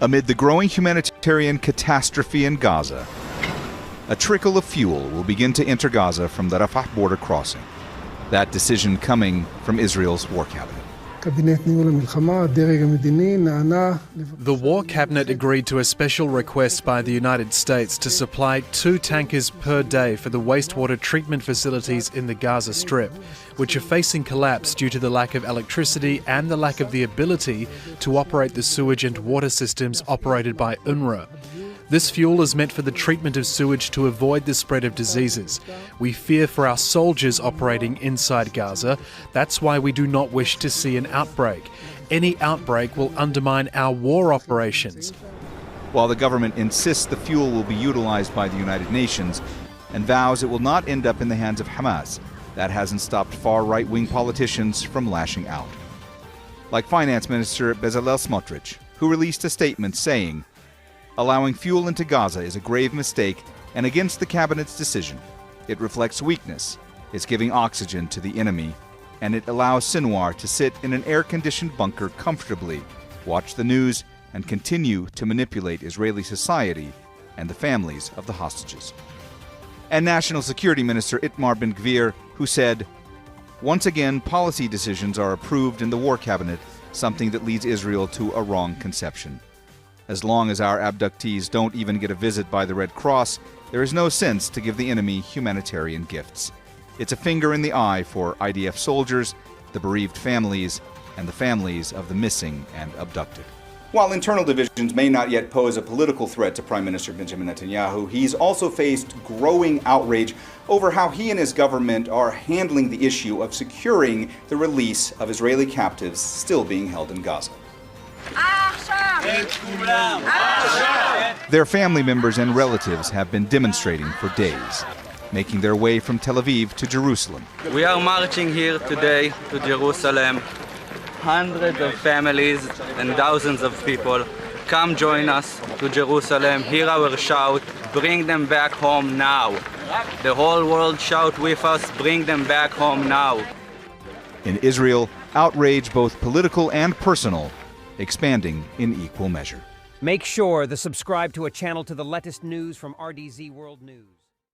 Amid the growing humanitarian catastrophe in Gaza, a trickle of fuel will begin to enter Gaza from the Rafah border crossing. That decision coming from Israel's war cabinet. The War Cabinet agreed to a special request by the United States to supply 2 tankers per day for the wastewater treatment facilities in the Gaza Strip, which are facing collapse due to the lack of electricity and the lack of the ability to operate the sewage and water systems operated by UNRWA. This fuel is meant for the treatment of sewage to avoid the spread of diseases. We fear for our soldiers operating inside Gaza. That's why we do not wish to see an outbreak. Any outbreak will undermine our war operations. While the government insists the fuel will be utilized by the United Nations and vows it will not end up in the hands of Hamas, that hasn't stopped far right-wing politicians from lashing out. Like Finance Minister Bezalel Smotrich, who released a statement saying, "Allowing fuel into Gaza is a grave mistake and against the cabinet's decision. It reflects weakness, it's giving oxygen to the enemy, and it allows Sinwar to sit in an air-conditioned bunker comfortably, watch the news, and continue to manipulate Israeli society and the families of the hostages." And National Security Minister Itamar Ben-Gvir, who said, "Once again, policy decisions are approved in the War Cabinet, something that leads Israel to a wrong conception. As long as our abductees don't even get a visit by the Red Cross, there is no sense to give the enemy humanitarian gifts. It's a finger in the eye for IDF soldiers, the bereaved families, and the families of the missing and abducted." While internal divisions may not yet pose a political threat to Prime Minister Benjamin Netanyahu, he's also faced growing outrage over how he and his government are handling the issue of securing the release of Israeli captives still being held in Gaza. Their family members and relatives have been demonstrating for days, making their way from Tel Aviv to Jerusalem. We are marching here today to Jerusalem. Hundreds of families and thousands of people come join us to Jerusalem, hear our shout, bring them back home now. The whole world shout with us, bring them back home now. In Israel, outrage, both political and personal, expanding in equal measure. Make sure to subscribe to a channel to the latest news from RDZ World News.